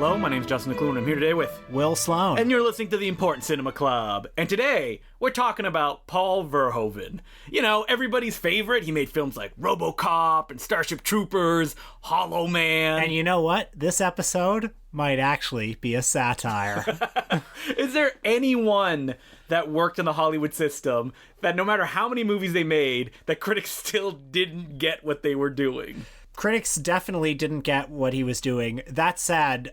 Hello, my name's Justin McLuhan. I'm here today with Will Sloan. And you're listening to the Important Cinema Club. And today, we're talking about Paul Verhoeven. You know, everybody's favorite. He made films like RoboCop and Starship Troopers, Hollow Man. And you know what? This episode might actually be a satire. Is there anyone that worked in the Hollywood system that no matter how many movies they made, that critics still didn't get what they were doing? Critics definitely didn't get what he was doing. That said,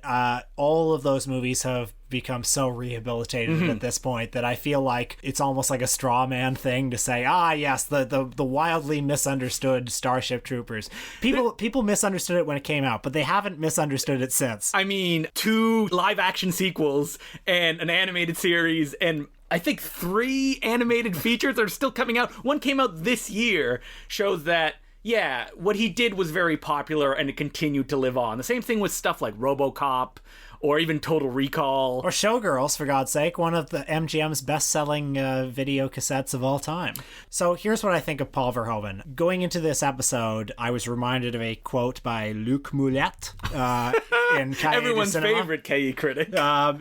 all of those movies have become so rehabilitated at this point that I feel like it's almost like a straw man thing to say, yes, the wildly misunderstood Starship Troopers. People misunderstood it when it came out, but they haven't misunderstood it since. I mean, 2 live-action sequels and an animated series and I think 3 animated features are still coming out. One came out this year, shows that yeah, what he did was very popular and it continued to live on. The same thing with stuff like RoboCop or even Total Recall. Or Showgirls, for God's sake, one of the MGM's best-selling video cassettes of all time. So here's what I think of Paul Verhoeven. Going into this episode, I was reminded of a quote by Luc Moulet in Cahiers Everyone's du Cinema. favorite KE critic.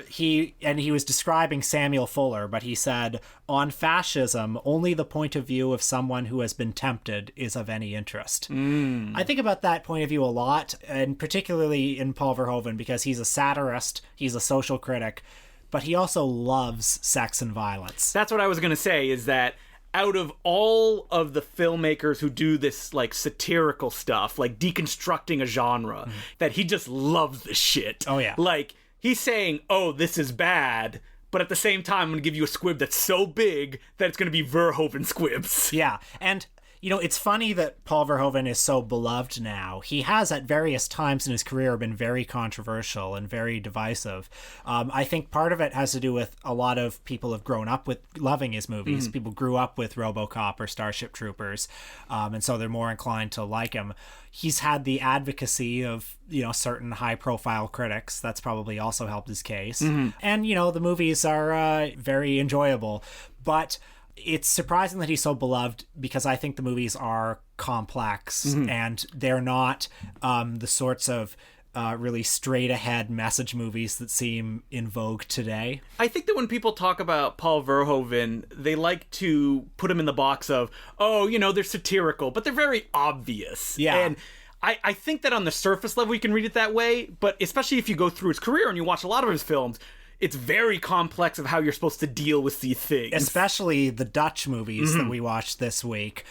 He was describing Samuel Fuller, but he said, "On fascism, only the point of view of someone who has been tempted is of any interest." I think about that point of view a lot, and particularly in Paul Verhoeven, because he's a satirist, he's a social critic, but he also loves sex and violence. That's what I was going to say, is that out of all of the filmmakers who do this like satirical stuff, like deconstructing a genre, that he just loves this shit. Oh, yeah. Like, he's saying, oh, this is bad, but at the same time, I'm going to give you a squib that's so big that it's going to be Verhoeven squibs. Yeah, and you know, it's funny that Paul Verhoeven is so beloved now. He has, at various times in his career, been very controversial and very divisive. I think part of it has to do with a lot of people have grown up with loving his movies. People grew up with RoboCop or Starship Troopers, and so they're more inclined to like him. He's had the advocacy of, you know, certain high-profile critics. That's probably also helped his case. And, you know, the movies are very enjoyable. But it's surprising that he's so beloved because I think the movies are complex and they're not the sorts of really straight-ahead message movies that seem in vogue today. I think that when people talk about Paul Verhoeven, they like to put him in the box of, oh, you know, they're satirical, but they're very obvious. Yeah. And I think that on the surface level you can read it that way, but especially if you go through his career and you watch a lot of his films, it's very complex of how you're supposed to deal with these things. Especially the Dutch movies that we watched this week,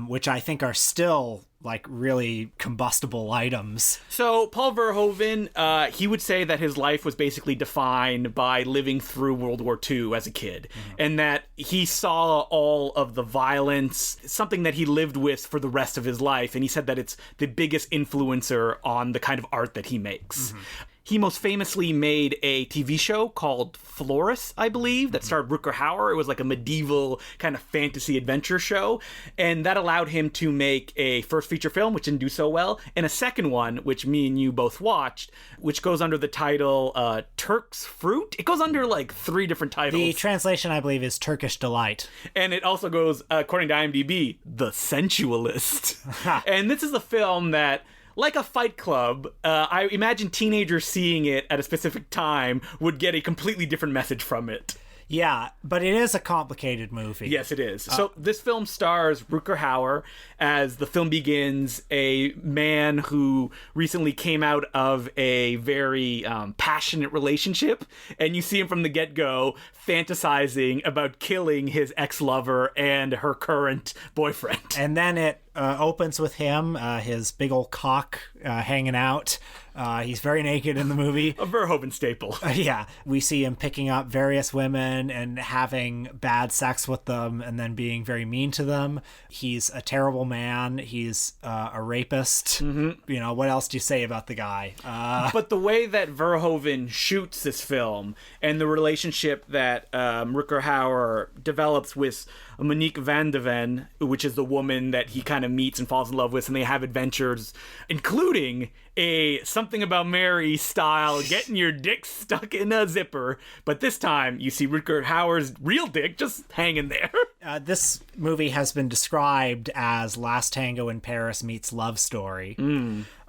which I think are still like really combustible items. So Paul Verhoeven, he would say that his life was basically defined by living through World War II as a kid, and that he saw all of the violence, something that he lived with for the rest of his life, and he said that it's the biggest influencer on the kind of art that he makes. He most famously made a TV show called Florus, I believe, that starred Rutger Hauer. It was like a medieval kind of fantasy adventure show. And that allowed him to make a first feature film, which didn't do so well, and a second one, which me and you both watched, which goes under the title Turks Fruit. It goes under like 3 different titles. The translation, I believe, is Turkish Delight. And it also goes, according to IMDb, The Sensualist. And this is a film that, like a Fight Club, I imagine teenagers seeing it at a specific time would get a completely different message from it. Yeah, but it is a complicated movie. Yes, it is. So this film stars Rutger Hauer as the film begins, a man who recently came out of a very passionate relationship, and you see him from the get-go fantasizing about killing his ex-lover and her current boyfriend. And then it opens with him, his big old cock hanging out. He's very naked in the movie. A Verhoeven staple. Yeah. We see him picking up various women and having bad sex with them and then being very mean to them. He's a terrible man. He's a rapist. You know, what else do you say about the guy? But the way that Verhoeven shoots this film and the relationship that Rutger Hauer develops with Monique van de Ven, which is the woman that he kind of meets and falls in love with, and they have adventures, including a Something About Mary style getting your dick stuck in a zipper, but this time you see Rutger Hauer's real dick just hanging there. This movie has been described as Last Tango in Paris meets Love Story.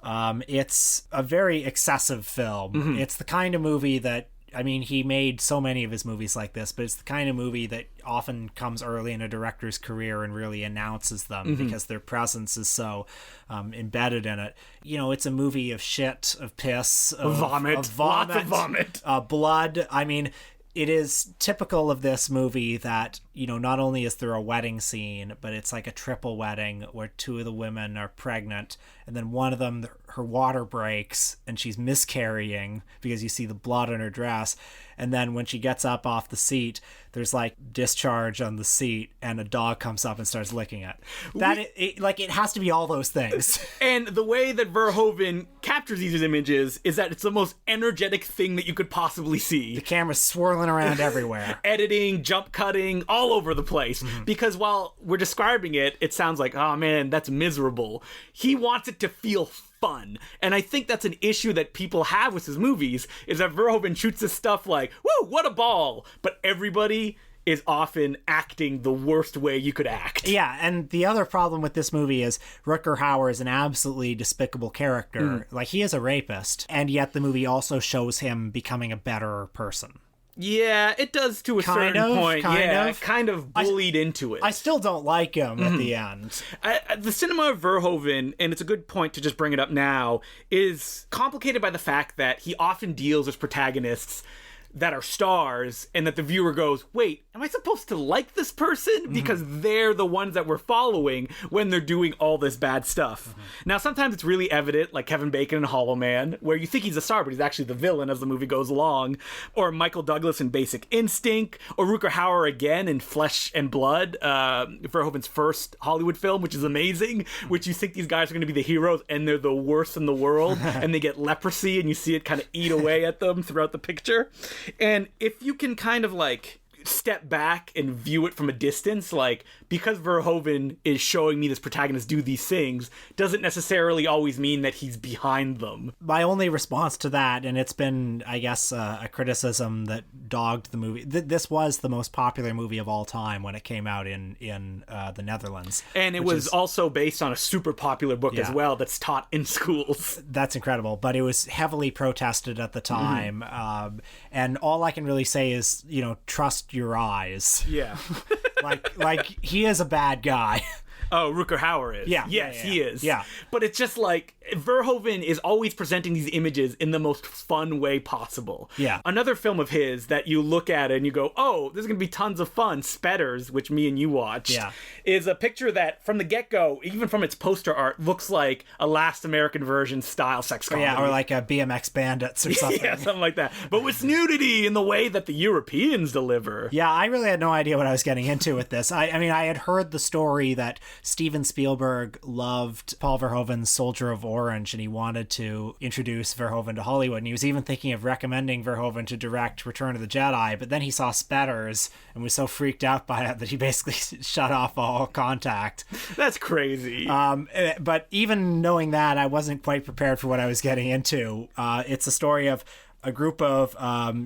It's a very excessive film. It's the kind of movie that, I mean, he made so many of his movies like this, but it's the kind of movie that often comes early in a director's career and really announces them because their presence is so embedded in it. You know, it's a movie of shit, of piss, of vomit, lots of vomit, blood. I mean, it is typical of this movie that, you know, not only is there a wedding scene, but it's like a triple wedding where two of the women are pregnant, and then one of them, her water breaks and she's miscarrying because you see the blood on her dress. And then when she gets up off the seat, there's like discharge on the seat and a dog comes up and starts licking it. It has to be all those things. And the way that Verhoeven captures these images is that it's the most energetic thing that you could possibly see. The camera's swirling around everywhere. Editing, jump cutting, all over the place. Because while we're describing it, it sounds like, oh man, that's miserable. He wants it to feel fun. And I think that's an issue that people have with his movies, is that Verhoeven shoots this stuff like, woo, what a ball! But everybody is often acting the worst way you could act. Yeah, and the other problem with this movie is Rutger Hauer is an absolutely despicable character. Like, he is a rapist, and yet the movie also shows him becoming a better person. Yeah, it does to a certain point. Kind of bullied into it. I still don't like him at the end. The cinema of Verhoeven, and it's a good point to just bring it up now, is complicated by the fact that he often deals with protagonists that are stars, and that the viewer goes, wait, am I supposed to like this person? Because they're the ones that we're following when they're doing all this bad stuff. Now, sometimes it's really evident, like Kevin Bacon in Hollow Man, where you think he's a star, but he's actually the villain as the movie goes along. Or Michael Douglas in Basic Instinct, or Rutger Hauer again in Flesh and Blood, Verhoeven's first Hollywood film, which is amazing, which you think these guys are going to be the heroes, and they're the worst in the world, and they get leprosy, and you see it kind of eat away at them throughout the picture. And if you can kind of like step back and view it from a distance, like, because Verhoeven is showing me this protagonist do these things doesn't necessarily always mean that he's behind them. My only response to that, and it's been, I guess, a criticism that dogged the movie, this was the most popular movie of all time when it came out in the Netherlands. And it was also based on a super popular book as well that's taught in schools. That's incredible, but it was heavily protested at the time. And all I can really say is, you know, trust your eyes. Yeah. like he is a bad guy. Oh, Rutger Hauer is. Yeah. Yes, he is. Yeah. But it's just like, Verhoeven is always presenting these images in the most fun way possible. Yeah. Another film of his that you look at and you go, oh, this is going to be tons of fun, Spetters, which me and you watched, is a picture that, from the get-go, even from its poster art, looks like a Last American Version style sex comedy. Yeah, or like a BMX Bandits or something. Yeah, something like that. But with nudity in the way that the Europeans deliver. Yeah, I really had no idea what I was getting into with this. I mean, I had heard the story that Steven Spielberg loved Paul Verhoeven's Soldier of Orange, and he wanted to introduce Verhoeven to Hollywood, and he was even thinking of recommending Verhoeven to direct Return of the Jedi, but then he saw Spetters and was so freaked out by it that he basically shut off all contact. That's crazy. But even knowing that, I wasn't quite prepared for what I was getting into. It's a story of a group of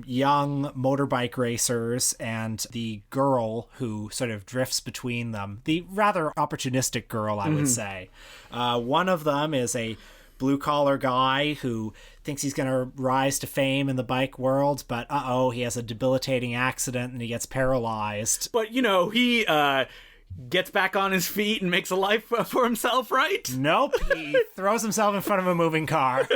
young motorbike racers and the girl who sort of drifts between them. The rather opportunistic girl, I would say. One of them is a blue-collar guy who thinks he's going to rise to fame in the bike world, but he has a debilitating accident and he gets paralyzed. But, you know, he gets back on his feet and makes a life for himself, right? Nope. He throws himself in front of a moving car.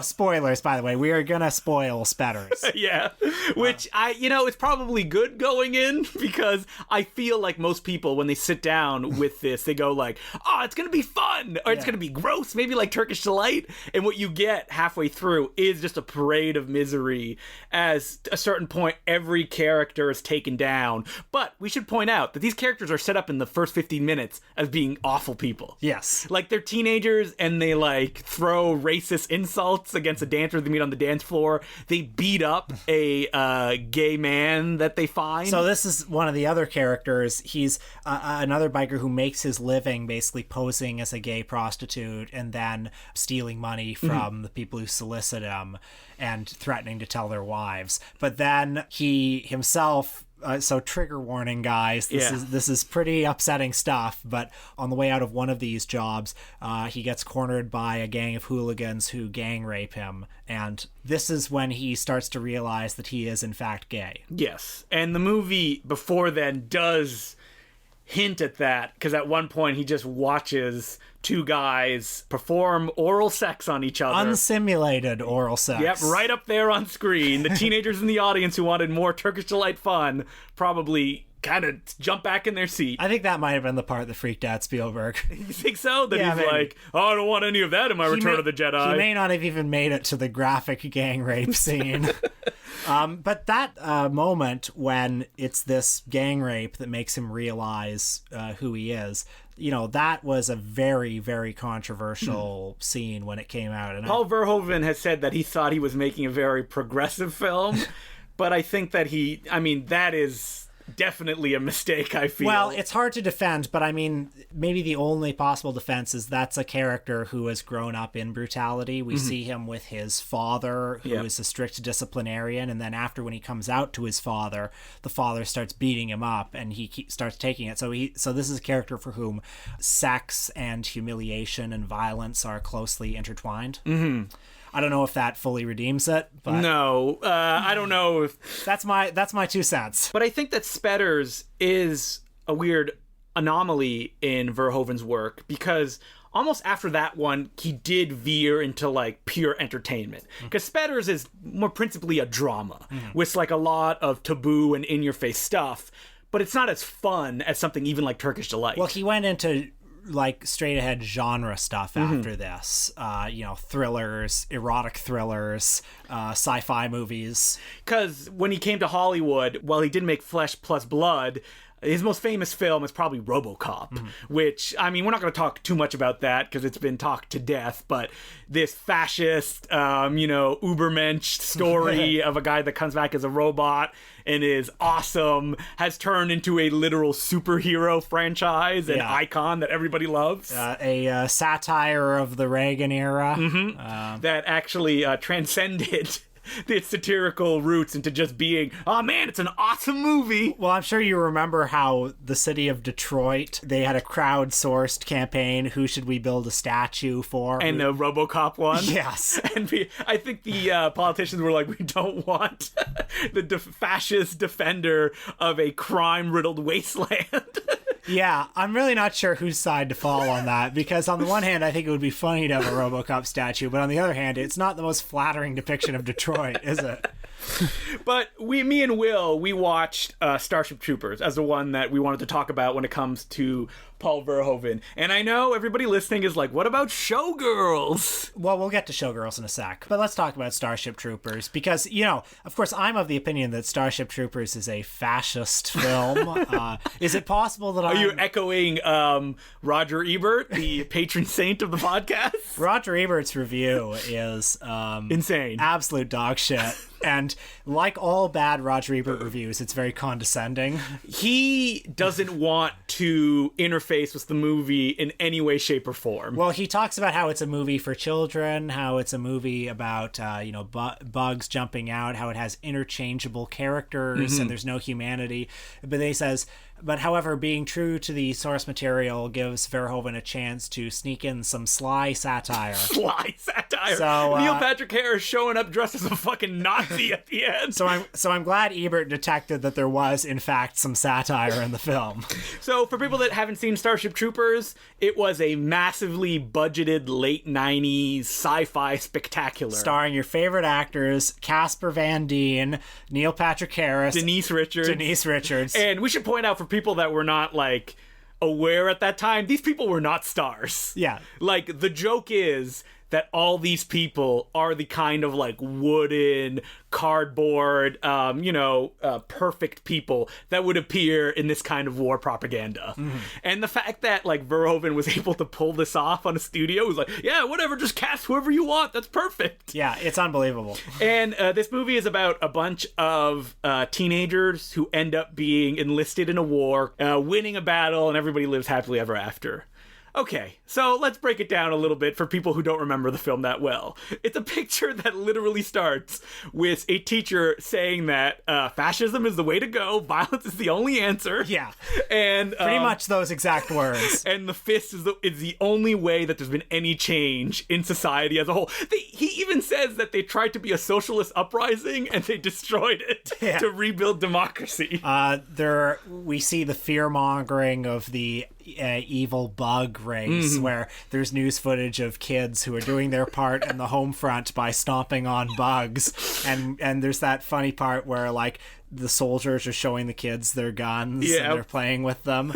Spoilers, by the way. We are going to spoil Spetters. Yeah. Which, it's probably good going in, because I feel like most people, when they sit down with this, they go like, oh, it's going to be fun, or it's going to be gross, maybe like Turkish Delight. And what you get halfway through is just a parade of misery. As a certain point, every character is taken down. But we should point out that these characters are set up in the first 15 minutes as being awful people. Yes. Like, they're teenagers and they like throw racist insults against a dancer they meet on the dance floor. They beat up a gay man that they find. So this is one of the other characters. He's another biker who makes his living basically posing as a gay prostitute and then stealing money from the people who solicit him and threatening to tell their wives. But then he himself So trigger warning, guys. This is pretty upsetting stuff. But on the way out of one of these jobs, he gets cornered by a gang of hooligans who gang rape him. And this is when he starts to realize that he is in fact gay. Yes. And the movie before then does hint at that, because at one point he just watches two guys perform oral sex on each other. Unsimulated oral sex. Yep, right up there on screen. The teenagers in the audience who wanted more Turkish Delight fun probably kind of jump back in their seat. I think that might have been the part that freaked out Spielberg. You think so? That he's maybe. like, oh, I don't want any of that in my Return of the Jedi. He may not have even made it to the graphic gang rape scene. But that moment when it's this gang rape that makes him realize who he is, that was a very, very controversial scene when it came out. And Paul Verhoeven has said that he thought he was making a very progressive film, but I think that that is definitely a mistake, I feel. Well, it's hard to defend, but maybe the only possible defense is that's a character who has grown up in brutality. We see him with his father, who is a strict disciplinarian, and then after, when he comes out to his father, the father starts beating him up, and he starts taking it. So this is a character for whom sex and humiliation and violence are closely intertwined. Mm-hmm. I don't know if that fully redeems it, but no, I don't know if that's my 2 cents. But I think that Spetters is a weird anomaly in Verhoeven's work, because almost after that one, he did veer into like pure entertainment. Because Spetters is more principally a drama with like a lot of taboo and in-your-face stuff, but it's not as fun as something even like Turkish Delight. Well, he went into like straight ahead genre stuff after this, thrillers, erotic thrillers, sci-fi movies. Because when he came to Hollywood, while he did make Flesh Plus Blood, his most famous film is probably RoboCop, which, we're not going to talk too much about that because it's been talked to death, but this fascist, Ubermensch story of a guy that comes back as a robot and is awesome, has turned into a literal superhero franchise and icon that everybody loves. A satire of the Reagan era. That actually transcended its satirical roots into just being, oh man, it's an awesome movie. Well, I'm sure you remember how the city of Detroit, they had a crowdsourced campaign, who should we build a statue for? And the RoboCop one? Yes. And I think the politicians were like, we don't want the fascist defender of a crime-riddled wasteland. Yeah, I'm really not sure whose side to fall on that, because on the one hand, I think it would be funny to have a RoboCop statue, but on the other hand, it's not the most flattering depiction of Detroit, is it? But me and Will, we watched Starship Troopers as the one that we wanted to talk about when it comes to Paul Verhoeven. And I know everybody listening is like, what about Showgirls? Well, we'll get to Showgirls in a sec, but let's talk about Starship Troopers, because, of course, I'm of the opinion that Starship Troopers is a fascist film. Is it possible that Are you echoing Roger Ebert, the patron saint of the podcast? Roger Ebert's review is insane. Absolute dog shit. And like all bad Roger Ebert reviews, it's very condescending. He doesn't want to interface with the movie in any way, shape, or form. Well, he talks about how it's a movie for children, how it's a movie about, bugs jumping out, how it has interchangeable characters and there's no humanity. But he says, but however, being true to the source material gives Verhoeven a chance to sneak in some sly satire. Sly satire. So, Neil Patrick Harris showing up dressed as a fucking Nazi at the end. So I'm glad Ebert detected that there was, in fact, some satire in the film. So for people that haven't seen Starship Troopers, it was a massively budgeted late 90s sci-fi spectacular. Starring your favorite actors, Casper Van Dien, Neil Patrick Harris, Denise Richards. And we should point out for people that were not like aware at that time, these people were not stars. Yeah. Like, the joke is that all these people are the kind of like wooden, cardboard, perfect people that would appear in this kind of war propaganda. And the fact that like Verhoeven was able to pull this off on a studio was like, yeah, whatever, just cast whoever you want. That's perfect. Yeah, it's unbelievable. And this movie is about a bunch of teenagers who end up being enlisted in a war, winning a battle, and everybody lives happily ever after. Okay, so let's break it down a little bit for people who don't remember the film that well. It's a picture that literally starts with a teacher saying that fascism is the way to go, violence is the only answer. Yeah. And pretty much those exact words. And the fist is the only way that there's been any change in society as a whole. He even says that they tried to be a socialist uprising and they destroyed it to rebuild democracy. We see the fear-mongering of the evil bug race, where there's news footage of kids who are doing their part in the home front by stomping on bugs, and there's that funny part where like the soldiers are showing the kids their guns and they're playing with them.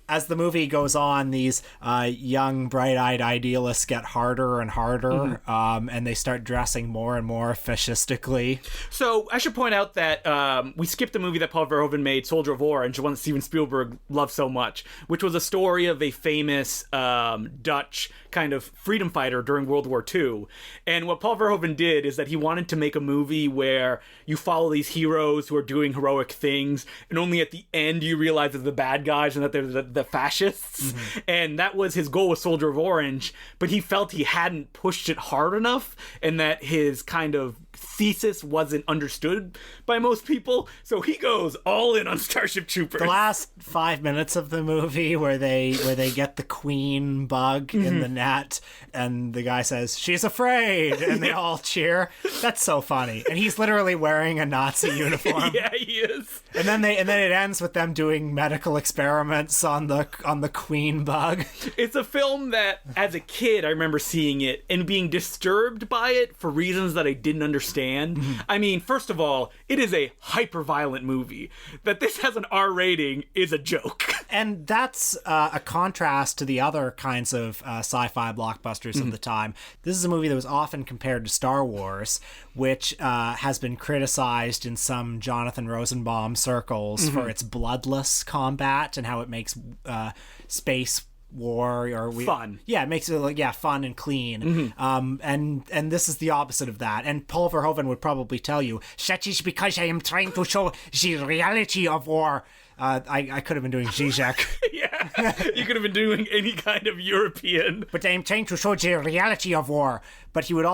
As the movie goes on, these young, bright-eyed idealists get harder and harder, and they start dressing more and more fascistically. So I should point out that we skipped a movie that Paul Verhoeven made, Soldier of Orange, one that Steven Spielberg loved so much, which was a story of a famous Dutch kind of freedom fighter during World War II. And what Paul Verhoeven did is that he wanted to make a movie where you follow these heroes who are doing heroic things, and only at the end you realize they're the bad guys and that they're the fascists. And that was his goal with Soldier of Orange, but he felt he hadn't pushed it hard enough and that his kind of thesis wasn't understood by most people, so he goes all in on Starship Troopers. The last 5 minutes of the movie where they get the queen bug in the net and the guy says she's afraid and they all cheer, that's so funny. And he's literally wearing a Nazi uniform. Yeah, he is. And then it ends with them doing medical experiments on the queen bug. It's a film that as a kid I remember seeing it and being disturbed by it for reasons that I didn't understand. I mean, first of all, it is a hyper-violent movie. That this has an R rating is a joke. And that's a contrast to the other kinds of sci-fi blockbusters of the time. This is a movie that was often compared to Star Wars, which has been criticized in some Jonathan Rosenbaum circles for its bloodless combat and how it makes space war fun. Yeah, it makes it like fun and clean. And this is the opposite of that. And Paul Verhoeven would probably tell you, "That is because I am trying to show the reality of war." I could have been doing Zizek. Yeah, you could have been doing any kind of European. But I'm trying to show the reality of war. But he would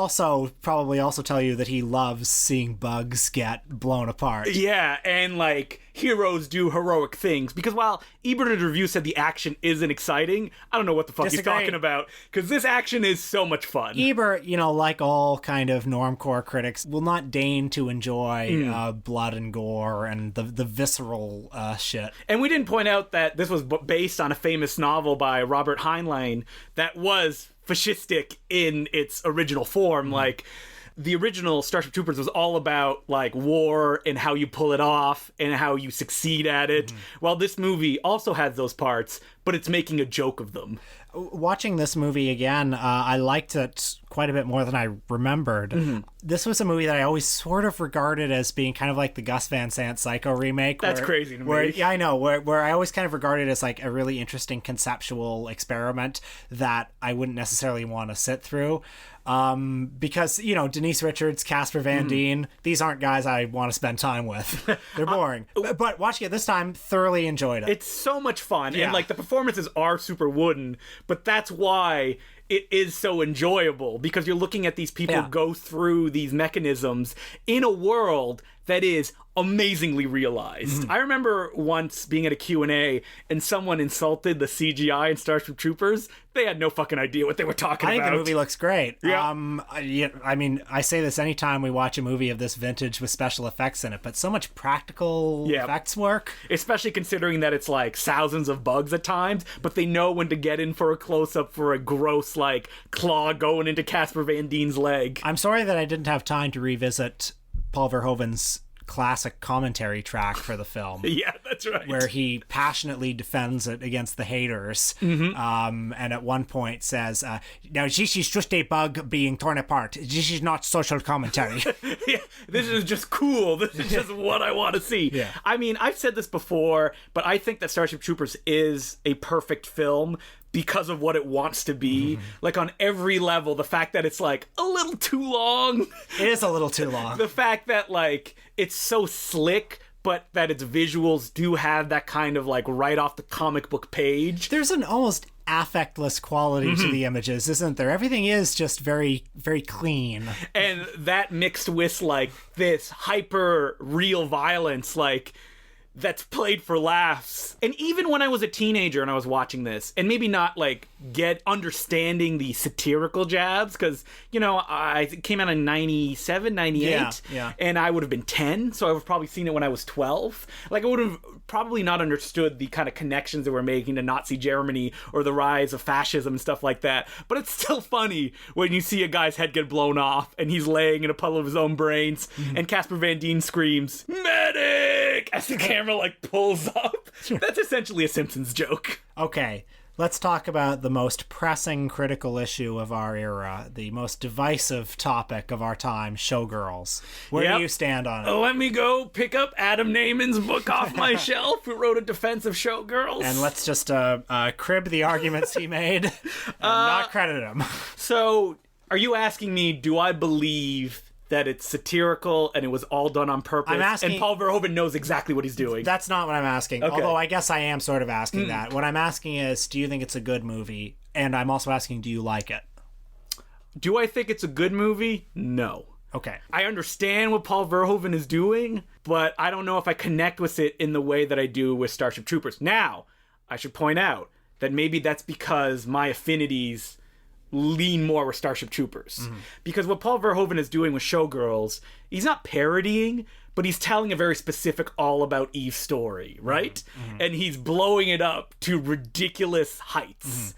probably also tell you that he loves seeing bugs get blown apart. Yeah, and like heroes do heroic things. Because while Ebert's review said the action isn't exciting, I don't know what the fuck he's talking about. Because this action is so much fun. Ebert, like all kind of normcore critics, will not deign to enjoy blood and gore and the visceral shit. And we didn't point out that this was based on a famous novel by Robert Heinlein that was fascistic in its original form. Like, the original Starship Troopers was all about like war and how you pull it off and how you succeed at it. While this movie also has those parts, but it's making a joke of them. Watching this movie again, I liked it quite a bit more than I remembered. This was a movie that I always sort of regarded as being kind of like the Gus Van Sant Psycho remake. That's crazy to me. Yeah, I know. Where I always kind of regarded it as like a really interesting conceptual experiment that I wouldn't necessarily want to sit through. Because, Denise Richards, Casper Van Dien, these aren't guys I want to spend time with. They're boring. But watching it this time, thoroughly enjoyed it. It's so much fun. Yeah. And like the performances are super wooden, but that's why it is so enjoyable, because you're looking at these people go through these mechanisms in a world that is amazingly realized. I remember once being at a Q&A and someone insulted the CGI in Starship Troopers. They had no fucking idea what they were talking about. I think the movie looks great. Yeah. I mean, I say this anytime we watch a movie of this vintage with special effects in it, but so much practical effects work. Especially considering that it's like thousands of bugs at times, but they know when to get in for a close-up for a gross like claw going into Casper Van Dien's leg. I'm sorry that I didn't have time to revisit Paul Verhoeven's classic commentary track for the film. Yeah, that's right. Where he passionately defends it against the haters. And at one point says, now this is just a bug being torn apart. This is not social commentary. Yeah, this is just cool. This is just what I want to see. Yeah. I mean, I've said this before, but I think that Starship Troopers is a perfect film because of what it wants to be. Like on every level, the fact that it's like a little too long. It is a little too long. The fact that like it's so slick, but that its visuals do have that kind of like right off the comic book page. There's an almost affectless quality to the images, isn't there? Everything is just very, very clean. And that mixed with like this hyper real violence, like that's played for laughs. And even when I was a teenager and I was watching this, and maybe not like get understanding the satirical jabs, because, you know, it came out in 97, 98, and I would have been 10, so I would have probably seen it when I was 12. Like, I would have probably not understood the kind of connections that we're making to Nazi Germany or the rise of fascism and stuff like that. But it's still funny when you see a guy's head get blown off and he's laying in a puddle of his own brains, and Casper Van Dien screams, "Medic!" as the camera like pulls up. That's essentially a Simpsons joke. Okay, let's talk about the most pressing critical issue of our era, the most divisive topic of our time, Showgirls. Where do you stand on it? Let me go pick up Adam Naiman's book off my shelf, who wrote a defense of Showgirls. And let's just crib the arguments he made and not credit him. So, are you asking me, do I believe that it's satirical and it was all done on purpose, I'm asking, and Paul Verhoeven knows exactly what he's doing? That's not what I'm asking, although I guess I am sort of asking that. What I'm asking is, do you think it's a good movie? And I'm also asking, do you like it? Do I think it's a good movie? No. Okay. I understand what Paul Verhoeven is doing, but I don't know if I connect with it in the way that I do with Starship Troopers. Now, I should point out that maybe that's because my affinities lean more with Starship Troopers. Because what Paul Verhoeven is doing with Showgirls, he's not parodying, but he's telling a very specific All About Eve story, right? And he's blowing it up to ridiculous heights.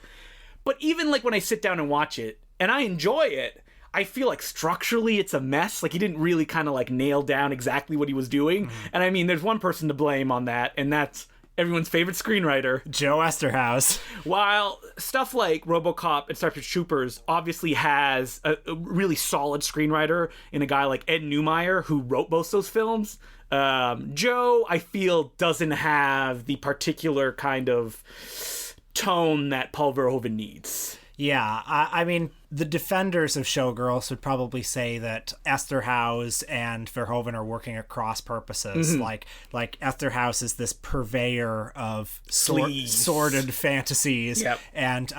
But even like when I sit down and watch it, and I enjoy it, I feel like structurally it's a mess. Like he didn't really kind of like nail down exactly what he was doing. And I mean, there's one person to blame on that, and that's everyone's favorite screenwriter, Joe Esterhaus. While stuff like RoboCop and Starship Troopers obviously has a really solid screenwriter in a guy like Ed Neumeyer, who wrote both those films, Joe, I feel, doesn't have the particular kind of tone that Paul Verhoeven needs. Yeah, I mean, the defenders of Showgirls would probably say that Esterhaus and Verhoeven are working at cross purposes. Like Esterhaus is this purveyor of sordid fantasies, and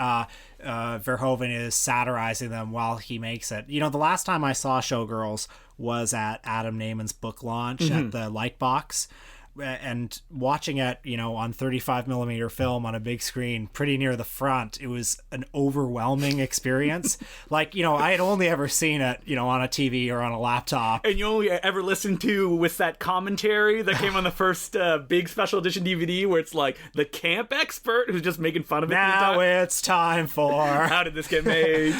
Verhoeven is satirizing them while he makes it. You know, the last time I saw Showgirls was at Adam Naiman's book launch at the Lightbox. And watching it, you know, on 35mm film on a big screen, pretty near the front, it was an overwhelming experience. Like, you know, I had only ever seen it, you know, on a TV or on a laptop. And you only ever listened to with that commentary that came on the first big special edition DVD, where it's like the camp expert who's just making fun of it. Now it's time for how did this get made?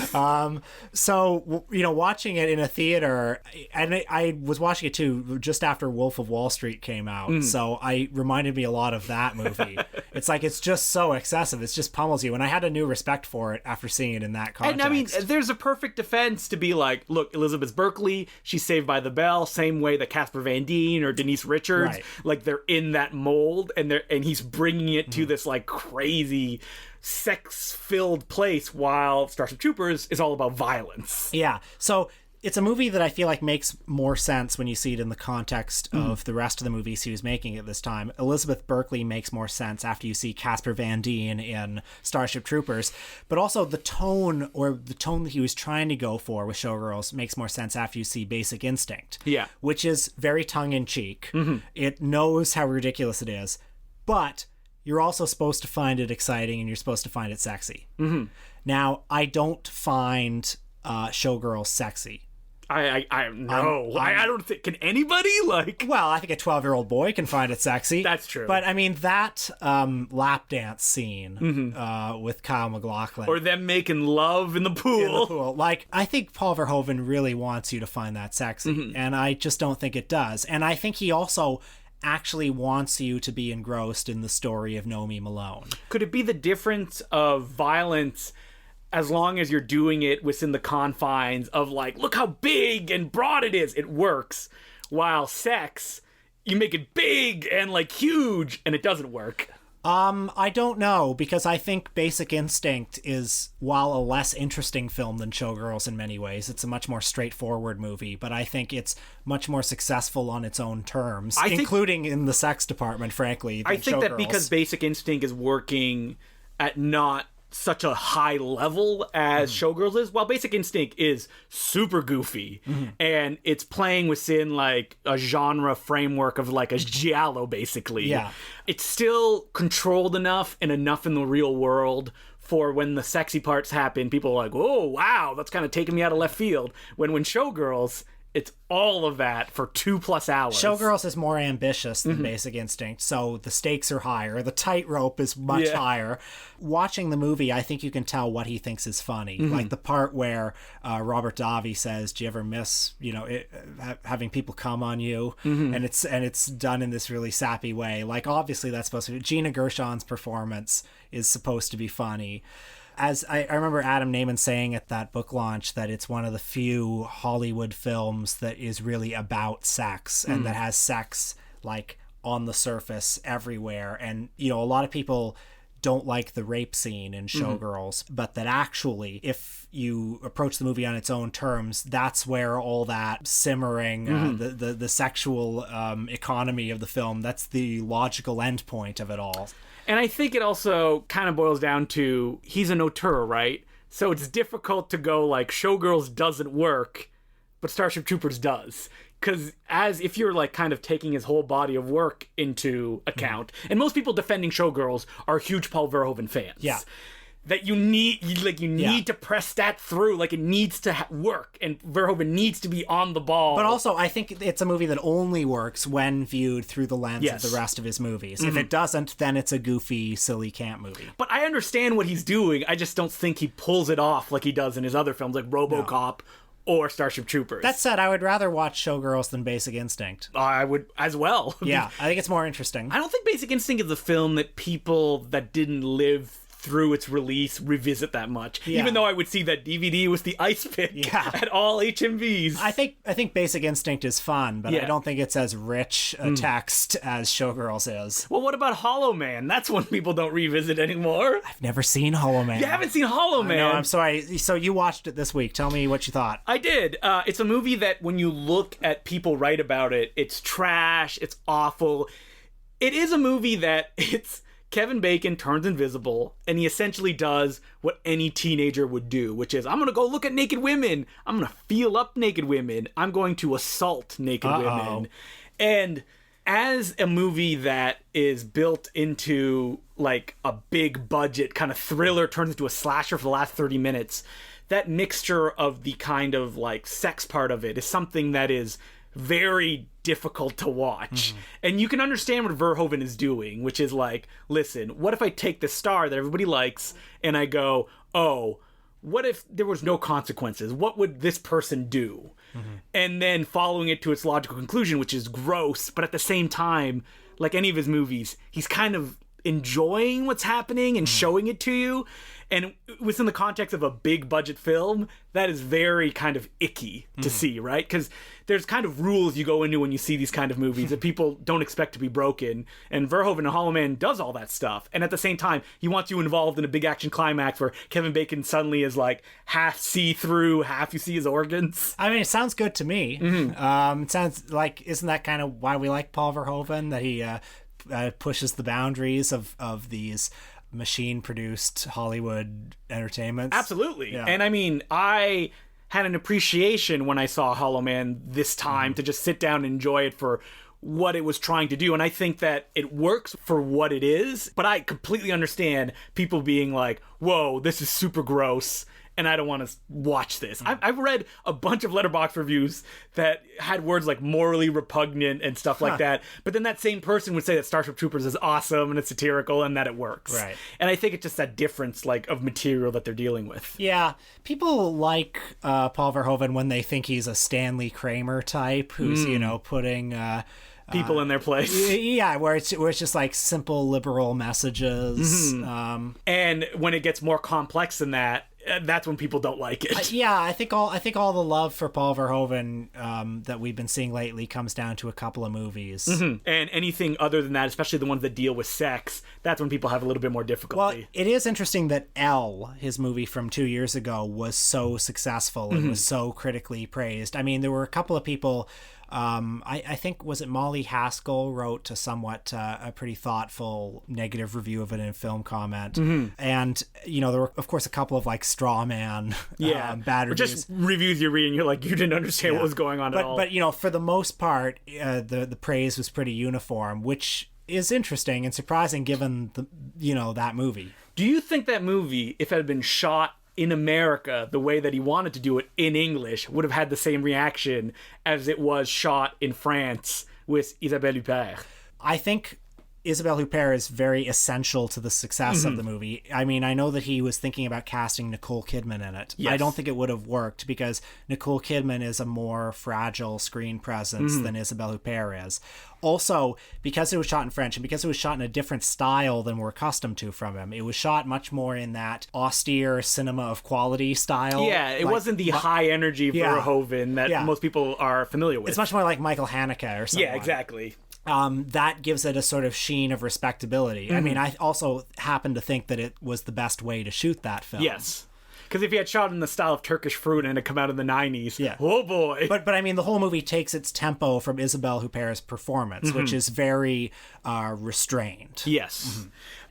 So, you know, watching it in a theater, and I was watching it too just after Wolf of Wall Street came out. So I reminded me a lot of that movie. It's like, it's just so excessive. It's just pummels you. And I had a new respect for it after seeing it in that context. And I mean, there's a perfect defense to be like, look, Elizabeth Berkley, she's Saved by the Bell, same way that Casper Van Dien or Denise Richards, like they're in that mold, and he's bringing it to this like crazy sex-filled place, while Starship Troopers is all about violence. Yeah. So it's a movie that I feel like makes more sense when you see it in the context of the rest of the movies he was making at this time. Elizabeth Berkley makes more sense after you see Casper Van Dien in Starship Troopers. But also the tone that he was trying to go for with Showgirls makes more sense after you see Basic Instinct. Yeah. Which is very tongue-in-cheek. It knows how ridiculous it is. But you're also supposed to find it exciting, and you're supposed to find it sexy. Now, I don't find Showgirls sexy. I don't think, can anybody, like... Well, I think a 12-year-old boy can find it sexy. That's true. But, I mean, that lap dance scene with Kyle MacLachlan. Or them making love in the pool. Like, I think Paul Verhoeven really wants you to find that sexy. And I just don't think it does. And I think he also actually wants you to be engrossed in the story of Nomi Malone. Could it be the difference of violence as long as you're doing it within the confines of, like, look how big and broad it is, it works, while sex, you make it big and, like, huge, and it doesn't work? I don't know, because I think Basic Instinct is, while a less interesting film than Showgirls in many ways, it's a much more straightforward movie, but I think it's much more successful on its own terms, including in the sex department, frankly, than I think Showgirls. that because Basic Instinct is working at not such a high level as Showgirls is, while Basic Instinct is super goofy and it's playing within like a genre framework of like a giallo basically. Yeah. It's still controlled enough and enough in the real world for when the sexy parts happen, people are like, oh wow, that's kind of taking me out of left field. When Showgirls, it's all of that for 2+ hours. Showgirls is more ambitious than Basic Instinct, so the stakes are higher. The tightrope is much higher. Watching the movie, I think you can tell what he thinks is funny. Like the part where Robert Davi says, "Do you ever miss, having people come on you?" And it's done in this really sappy way. Like obviously that's supposed to be. Gina Gershon's performance is supposed to be funny. As I remember Adam Naiman saying at that book launch that it's one of the few Hollywood films that is really about sex and that has sex like on the surface everywhere. And, a lot of people don't like the rape scene in Showgirls, but that actually, if you approach the movie on its own terms, that's where all that simmering, the sexual economy of the film, that's the logical endpoint of it all. And I think it also kind of boils down to he's an auteur, right? So it's difficult to go like Showgirls doesn't work, but Starship Troopers does. Because as if you're like kind of taking his whole body of work into account, and most people defending Showgirls are huge Paul Verhoeven fans. Yeah. That you need to press that through, like it needs to work, and Verhoeven needs to be on the ball. But also, I think it's a movie that only works when viewed through the lens of the rest of his movies. If it doesn't, then it's a goofy, silly camp movie. But I understand what he's doing. I just don't think he pulls it off like he does in his other films, like RoboCop or Starship Troopers. That said, I would rather watch Showgirls than Basic Instinct. I would as well. Yeah, I think it's more interesting. I don't think Basic Instinct is a film that people that didn't live through its release revisit that much, even though I would see that DVD was the ice pick at all HMVs. I think Basic Instinct is fun, but I don't think it's as rich a text as Showgirls is. Well, what about Hollow Man? That's one people don't revisit anymore. I've never seen Hollow Man. You haven't seen Hollow Man? No, I'm sorry. So you watched it this week. Tell me what you thought. I did. It's a movie that when you look at people write about it, it's trash, it's awful. It is a movie that it's Kevin Bacon turns invisible, and he essentially does what any teenager would do, which is, I'm going to go look at naked women. I'm going to feel up naked women. I'm going to assault naked women. And as a movie that is built into like a big budget kind of thriller turns into a slasher for the last 30 minutes, that mixture of the kind of like sex part of it is something that is very difficult to watch. And you can understand what Verhoeven is doing, which is like, listen, what if I take the star that everybody likes and I go, oh, what if there was no consequences? What would this person do? And then following it to its logical conclusion, which is gross, but at the same time, like any of his movies, he's kind of enjoying what's happening and showing it to you. And within the context of a big budget film, that is very kind of icky to see, right? Because there's kind of rules you go into when you see these kind of movies that people don't expect to be broken. And Verhoeven in Hollow Man does all that stuff. And at the same time, he wants you involved in a big action climax where Kevin Bacon suddenly is like half see-through, half you see his organs. I mean, it sounds good to me. It sounds like, isn't that kind of why we like Paul Verhoeven? That he pushes the boundaries of these machine-produced Hollywood entertainments. Absolutely. Yeah. And I mean, I had an appreciation when I saw Hollow Man this time to just sit down and enjoy it for what it was trying to do. And I think that it works for what it is, but I completely understand people being like, whoa, this is super gross, and I don't want to watch this. I've read a bunch of Letterboxd reviews that had words like morally repugnant and stuff like that, but then that same person would say that Starship Troopers is awesome and it's satirical and that it works. Right. And I think it's just that difference like of material that they're dealing with. Yeah. People like Paul Verhoeven when they think he's a Stanley Kramer type who's, putting people in their place. Yeah, where it's just like simple liberal messages. And when it gets more complex than that, that's when people don't like it. I think all the love for Paul Verhoeven that we've been seeing lately comes down to a couple of movies. And anything other than that, especially the ones that deal with sex, that's when people have a little bit more difficulty. Well, it is interesting that Elle, his movie from 2 years ago, was so successful and was so critically praised. I mean, there were a couple of people I think, was it Molly Haskell wrote a pretty thoughtful negative review of it in Film Comment. And, there were, of course, a couple of like straw man bad or reviews. just reviews you're reading, you're like, you didn't understand what was going on at all. But, for the most part, the praise was pretty uniform, which is interesting and surprising given that movie. Do you think that movie, if it had been shot in America the way that he wanted to do it in English, would have had the same reaction as it was shot in France with Isabelle Huppert? I think Isabelle Huppert is very essential to the success of the movie. I mean, I know that he was thinking about casting Nicole Kidman in it. Yes. I don't think it would have worked because Nicole Kidman is a more fragile screen presence than Isabelle Huppert is. Also, because it was shot in French and because it was shot in a different style than we're accustomed to from him, it was shot much more in that austere cinema of quality style. Yeah, it wasn't the high energy Verhoeven that most people are familiar with. It's much more like Michael Haneke or something. Yeah, exactly. That gives it a sort of sheen of respectability. I mean, I also happen to think that it was the best way to shoot that film. Yes. Because if he had shot in the style of Turkish Fruit and it come out in the 90s, oh boy. But I mean, the whole movie takes its tempo from Isabelle Huppert's performance, which is very restrained. Yes.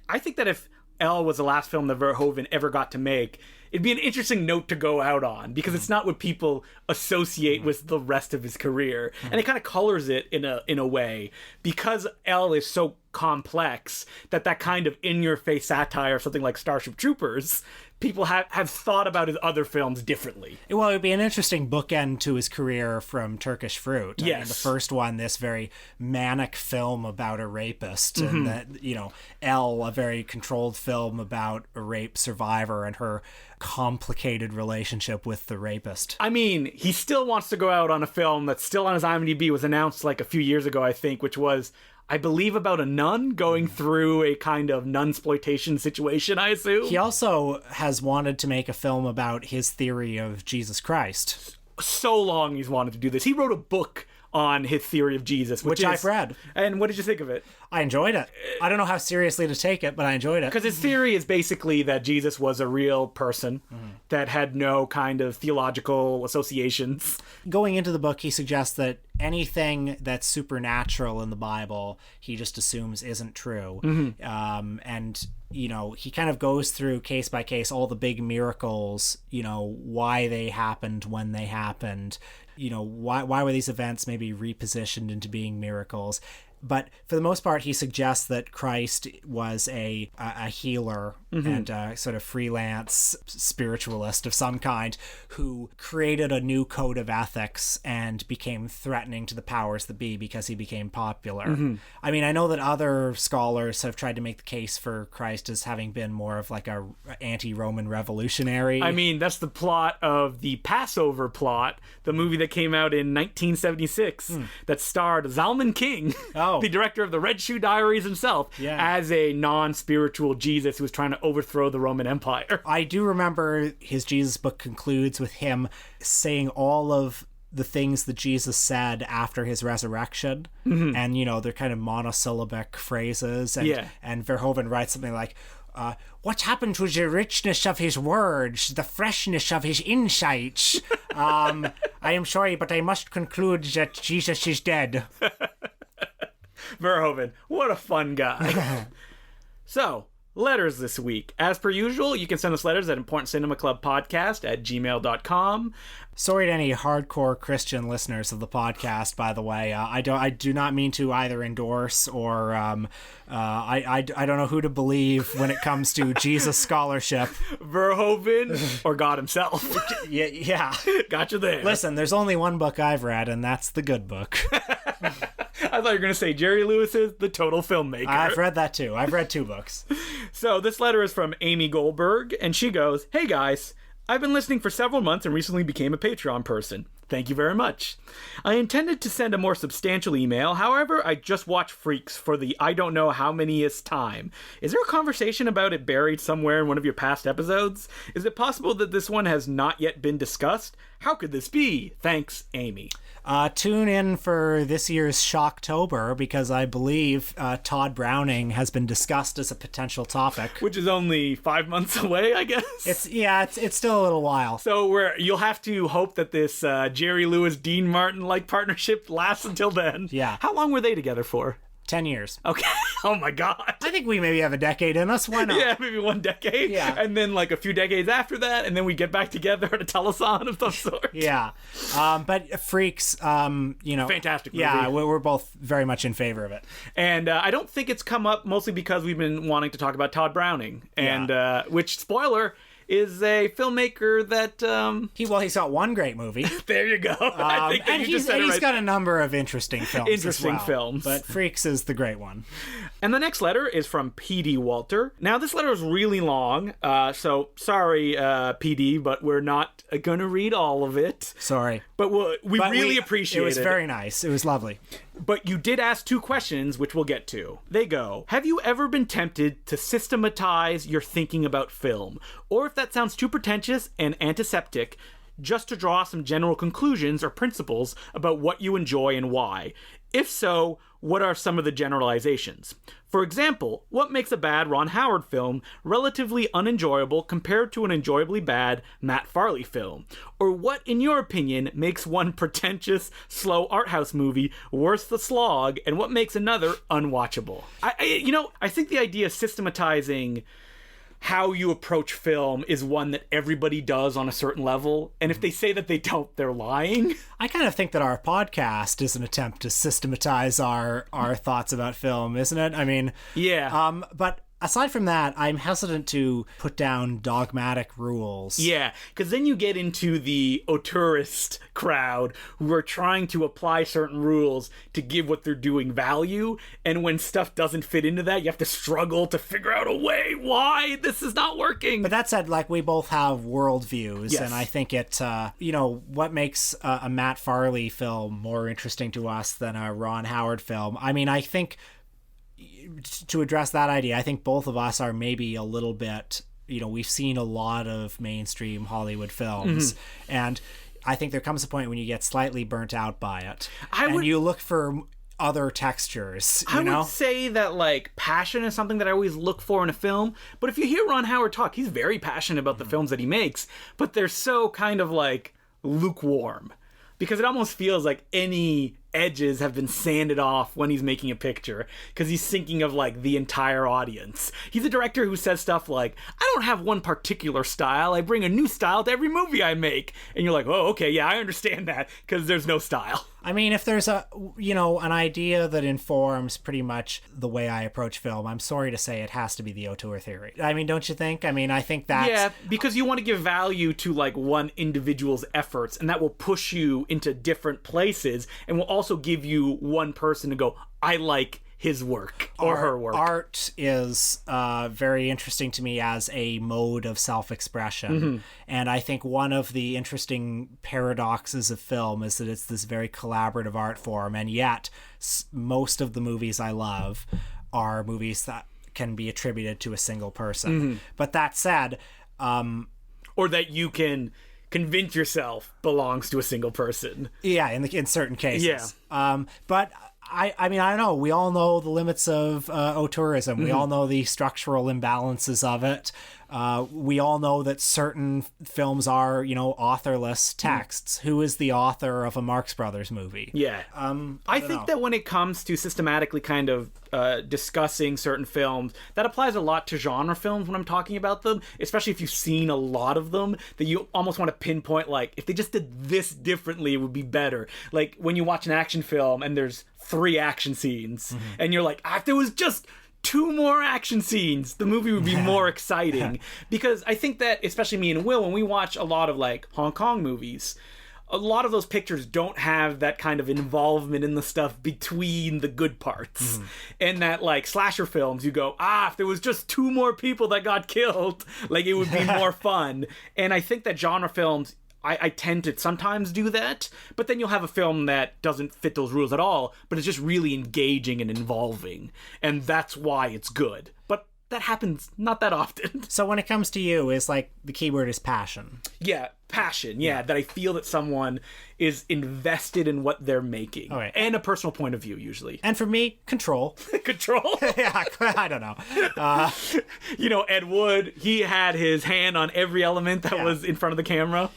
I think that if Elle was the last film that Verhoeven ever got to make, it'd be an interesting note to go out on because it's not what people associate with the rest of his career. And it kind of colors it in a way because Elle is so complex that kind of in-your-face satire of something like Starship Troopers, people have thought about his other films differently. Well, it would be an interesting bookend to his career from Turkish Fruit. Yes. I mean, the first one, this very manic film about a rapist, and that, Elle, a very controlled film about a rape survivor and her complicated relationship with the rapist. I mean, he still wants to go out on a film that's still on his IMDb, was announced like a few years ago, I think, which was, I believe, about a nun going through a kind of nunsploitation situation, I assume. He also has wanted to make a film about his theory of Jesus Christ. So long he's wanted to do this. He wrote a book on his theory of Jesus, which I've read. And what did you think of it? I enjoyed it. I don't know how seriously to take it, but I enjoyed it. Because his theory is basically that Jesus was a real person that had no kind of theological associations. Going into the book, he suggests that anything that's supernatural in the Bible, he just assumes isn't true. And he kind of goes through case by case all the big miracles, why they happened when they happened, why were these events maybe repositioned into being miracles. But for the most part, he suggests that Christ was a healer and a sort of freelance spiritualist of some kind who created a new code of ethics and became threatening to the powers that be because he became popular. I mean, I know that other scholars have tried to make the case for Christ as having been more of like a anti-Roman revolutionary. I mean, that's the plot of the Passover plot, the movie that came out in 1976 that starred Zalman King. The director of the Red Shoe Diaries himself, as a non-spiritual Jesus who was trying to overthrow the Roman Empire. I do remember his Jesus book concludes with him saying all of the things that Jesus said after his resurrection. And, they're kind of monosyllabic phrases. And Verhoeven writes something like, what happened to the richness of his words, the freshness of his insights? I am sorry, but I must conclude that Jesus is dead. Verhoeven, what a fun guy. So, letters this week. As per usual, you can send us letters at importantcinemaclubpodcast@gmail.com. Sorry to any hardcore Christian listeners of the podcast, by the way. I do not mean to either endorse or I don't know who to believe when it comes to Jesus scholarship. Verhoeven or God himself. Yeah. Gotcha there. Listen, there's only one book I've read, and that's the good book. I thought you were going to say Jerry Lewis's The Total Filmmaker. I've read that too. I've read 2 books. So this letter is from Amy Goldberg, and she goes, "Hey guys, I've been listening for several months and recently became a Patreon person. Thank you very much. I intended to send a more substantial email, however, I just watched Freaks for the I don't know how manyest time. Is there a conversation about it buried somewhere in one of your past episodes? Is it possible that this one has not yet been discussed? How could this be? Thanks, Amy." Tune in for this year's Shocktober because I believe Todd Browning has been discussed as a potential topic. Which is only 5 months away, I guess. It's still a little while. So you'll have to hope that this Jerry Lewis, Dean Martin like partnership lasts until then. Yeah. How long were they together for? 10 years. Okay. Oh my God. I think we maybe have a decade in us. Why not? Yeah, maybe 1 decade. Yeah. And then like a few decades after that, and then we get back together at a telethon of some sort. Yeah. But Freaks, fantastic movie. Yeah, we're both very much in favor of it. And I don't think it's come up mostly because we've been wanting to talk about Todd Browning, and which, spoiler, is a filmmaker that He's got one great movie. there you go. I think that and you just said it he's right. got a number of interesting films. Interesting as well, films. But Freaks is the great one. And the next letter is from PD Walter. Now, this letter is really long, so sorry, PD, but we're not going to read all of it. Sorry. But we really appreciate it. It was very nice. It was lovely. But you did ask 2 questions, which we'll get to. They go, have you ever been tempted to systematize your thinking about film? Or if that sounds too pretentious and antiseptic, just to draw some general conclusions or principles about what you enjoy and why? If so, what are some of the generalizations? For example, what makes a bad Ron Howard film relatively unenjoyable compared to an enjoyably bad Matt Farley film? Or what, in your opinion, makes one pretentious, slow art house movie worth the slog, and what makes another unwatchable? I think the idea of systematizing how you approach film is one that everybody does on a certain level, and if they say that they don't, they're lying. I kind of think that our podcast is an attempt to systematize our thoughts about film, isn't it? I mean, yeah. But aside from that, I'm hesitant to put down dogmatic rules. Yeah, because then you get into the auteurist crowd who are trying to apply certain rules to give what they're doing value, and when stuff doesn't fit into that, you have to struggle to figure out a way why this is not working. But that said, like, we both have worldviews, yes. and I think it, what makes a Matt Farley film more interesting to us than a Ron Howard film? I mean, I think, to address that idea, I think both of us are maybe a little bit, we've seen a lot of mainstream Hollywood films, and I think there comes a point when you get slightly burnt out by it, you look for other textures, I would say that, like, passion is something that I always look for in a film, but if you hear Ron Howard talk, he's very passionate about the films that he makes, but they're so kind of, like, lukewarm, because it almost feels like any edges have been sanded off when he's making a picture, because he's thinking of, like, the entire audience. He's a director who says stuff like, I don't have one particular style, I bring a new style to every movie I make. And you're like, oh, okay, yeah, I understand that, because there's no style. I mean, if there's an idea that informs pretty much the way I approach film, I'm sorry to say it has to be the auteur theory. I mean, don't you think? I mean, I think that's... Yeah, because you want to give value to, like, one individual's efforts, and that will push you into different places, and will also give you one person to go, I like his work or her work. Art is very interesting to me as a mode of self-expression. And I think one of the interesting paradoxes of film is that it's this very collaborative art form, and yet most of the movies I love are movies that can be attributed to a single person. But that said... or that you can convince yourself belongs to a single person. Yeah, in certain cases. Yeah. But... I mean, I don't know. We all know the limits of auteurism. We all know the structural imbalances of it. We all know that certain films are, authorless texts. Who is the author of a Marx Brothers movie? Yeah. I think that when it comes to systematically kind of discussing certain films, that applies a lot to genre films when I'm talking about them, especially if you've seen a lot of them, that you almost want to pinpoint, like, if they just did this differently, it would be better. Like, when you watch an action film and there's 3 action scenes, and you're like, if there was just 2 more action scenes, the movie would be more exciting. Because I think that, especially me and Will, when we watch a lot of, like, Hong Kong movies, a lot of those pictures don't have that kind of involvement in the stuff between the good parts. And that, like, slasher films, you go, if there was just 2 more people that got killed, like, it would be more fun. And I think that genre films, I tend to sometimes do that, but then you'll have a film that doesn't fit those rules at all, but it's just really engaging and involving, and that's why it's good. But that happens not that often. So when it comes to you, it's like the key word is passion. Yeah, Passion, that I feel that someone is invested in what they're making. Okay. And a personal point of view, usually. And for me, control. Control? Yeah, I don't know. Ed Wood, he had his hand on every element that was in front of the camera.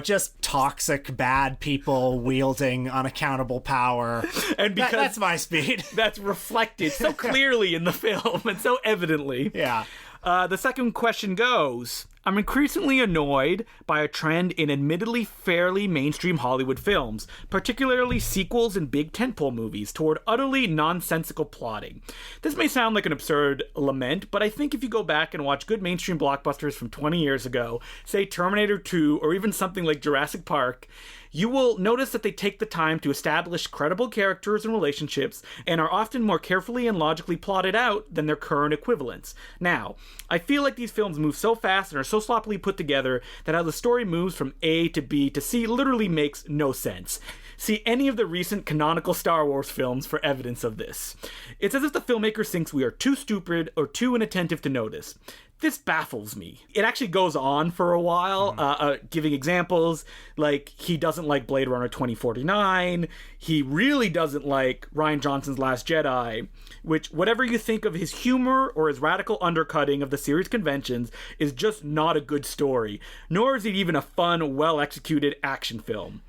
Just toxic, bad people wielding unaccountable power. And because that's my speed. That's reflected so clearly in the film and so evidently. Yeah. The second question goes, I'm increasingly annoyed by a trend in admittedly fairly mainstream Hollywood films, particularly sequels and big tentpole movies, toward utterly nonsensical plotting. This may sound like an absurd lament, but I think if you go back and watch good mainstream blockbusters from 20 years ago, say Terminator 2 or even something like Jurassic Park, you will notice that they take the time to establish credible characters and relationships and are often more carefully and logically plotted out than their current equivalents. Now, I feel like these films move so fast and are so sloppily put together that how the story moves from A to B to C literally makes no sense. See any of the recent canonical Star Wars films for evidence of this. It's as if the filmmaker thinks we are too stupid or too inattentive to notice. This baffles me. It actually goes on for a while, giving examples like he doesn't like Blade Runner 2049. He really doesn't like Rian Johnson's Last Jedi, which, whatever you think of his humor or his radical undercutting of the series conventions, is just not a good story, nor is it even a fun, well-executed action film.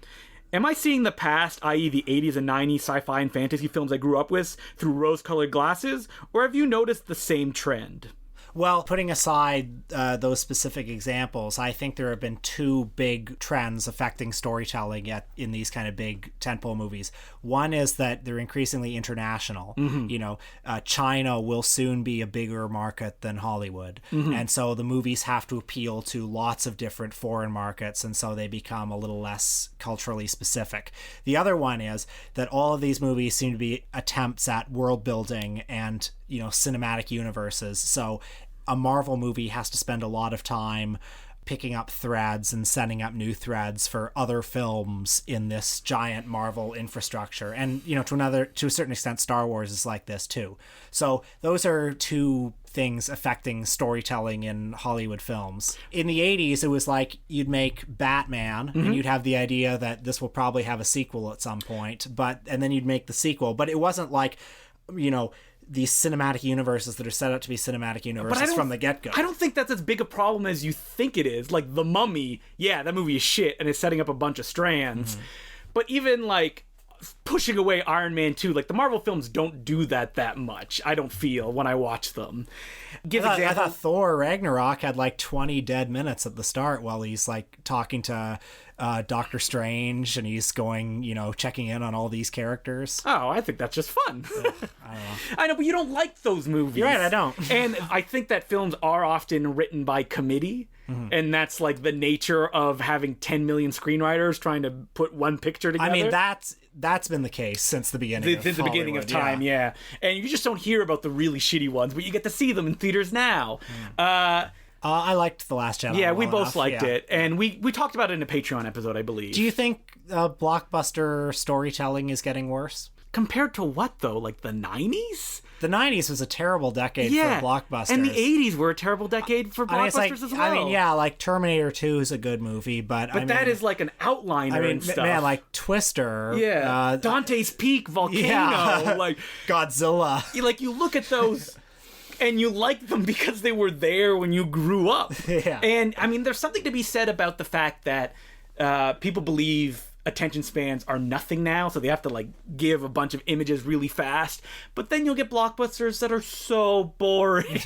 Am I seeing the past, i.e. the 80s and 90s sci-fi and fantasy films I grew up with, through rose-colored glasses, or have you noticed the same trend? Well, putting aside those specific examples, I think there have been two big trends affecting storytelling in these kind of big tentpole movies. One is that they're increasingly international. China will soon be a bigger market than Hollywood. And so the movies have to appeal to lots of different foreign markets, and so they become a little less culturally specific. The other one is that all of these movies seem to be attempts at world building and cinematic universes. So a Marvel movie has to spend a lot of time picking up threads and setting up new threads for other films in this giant Marvel infrastructure. And, to a certain extent, Star Wars is like this too. So those are two things affecting storytelling in Hollywood films. In the 80s, it was like you'd make Batman and you'd have the idea that this will probably have a sequel at some point, and then you'd make the sequel. But it wasn't like, these cinematic universes that are set up to be cinematic universes from the get-go. I don't think that's as big a problem as you think it is. Like The Mummy, that movie is shit and it's setting up a bunch of strands. But even like pushing away Iron Man 2, like the Marvel films don't do that much, I don't feel, when I watch them. I thought Thor Ragnarok had like 20 dead minutes at the start while he's like talking to Doctor Strange and he's going, checking in on all these characters. Oh, I think that's just fun. I don't know. I know, but you don't like those movies. You're right, I don't. And I think that films are often written by committee. And that's like the nature of having 10 million screenwriters trying to put one picture together. I mean, that's been the case since the beginning since the beginning of time, yeah. And you just don't hear about the really shitty ones, but you get to see them in theaters now. I liked The Last Jedi. Yeah, we both liked it. And we talked about it in a Patreon episode, I believe. Do you think blockbuster storytelling is getting worse? Compared to what, though? Like the 90s? The 90s was a terrible decade for blockbusters. And the 80s were a terrible decade for blockbusters as well. I mean, like Terminator 2 is a good movie, but that is like an outliner and stuff. Man, like Twister. Yeah. Dante's Peak, Volcano, like Godzilla. You look at those and you like them because they were there when you grew up. Yeah. And I mean, there's something to be said about the fact that people believe attention spans are nothing now, so they have to like give a bunch of images really fast. But then you'll get blockbusters that are so boring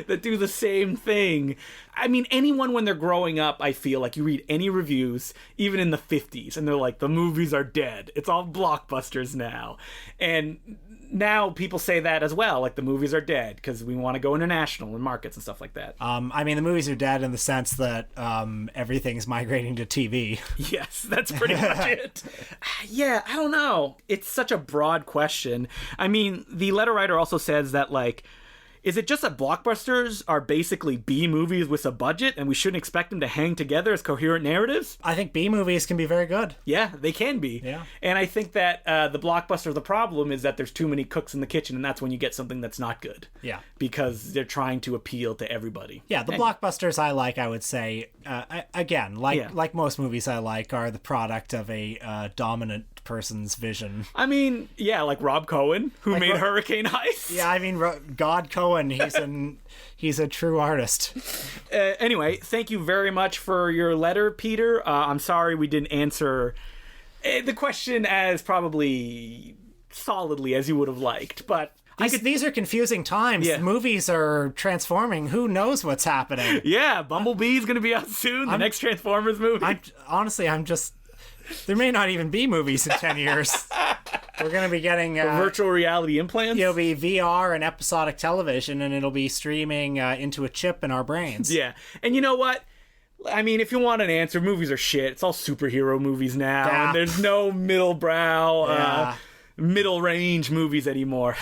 that do the same thing. I mean, anyone when they're growing up, I feel like you read any reviews, even in the 50s, and they're like, the movies are dead. It's all blockbusters now. And now people say that as well, like the movies are dead because we want to go international and markets and stuff like that. I mean, the movies are dead in the sense that everything's migrating to TV. Yes, that's pretty much it. Yeah, I don't know. It's such a broad question. I mean, the letter writer also says that, like, Is it just that blockbusters are basically B movies with a budget and we shouldn't expect them to hang together as coherent narratives? I think B movies can be very good. Yeah, they can be. Yeah. And I think that the blockbuster, the problem is that there's too many cooks in the kitchen, and that's when you get something that's not good. Yeah. Because they're trying to appeal to everybody. Yeah, the blockbusters I like, I would say, again, like most movies I like, are the product of a dominant person's vision. I mean, yeah, like Rob Cohen, who made Hurricane Heist. Yeah, I mean, God Cohen, he's a true artist. Anyway, thank you very much for your letter, Peter. I'm sorry we didn't answer the question as probably solidly as you would have liked, but these are confusing times. Yeah. Movies are transforming. Who knows what's happening? Yeah, Bumblebee's going to be out soon. The next Transformers movie. I'm just... There may not even be movies in 10 years. We're going to be getting... virtual reality implants? It'll be VR and episodic television, and it'll be streaming into a chip in our brains. Yeah. And you know what? I mean, if you want an answer, movies are shit. It's all superhero movies now. Yeah. And there's no middle-brow, middle-range movies anymore.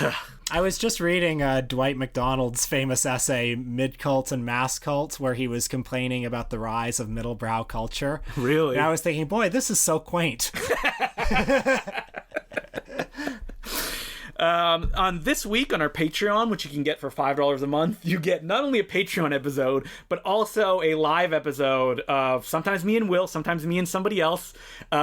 I was just reading Dwight McDonald's famous essay, Mid-Cult and Mass Cult, where he was complaining about the rise of middle-brow culture. Really? And I was thinking, boy, this is so quaint. On this week on our Patreon, which you can get for $5 a month, you get not only a Patreon episode, but also a live episode of sometimes me and Will, sometimes me and somebody else,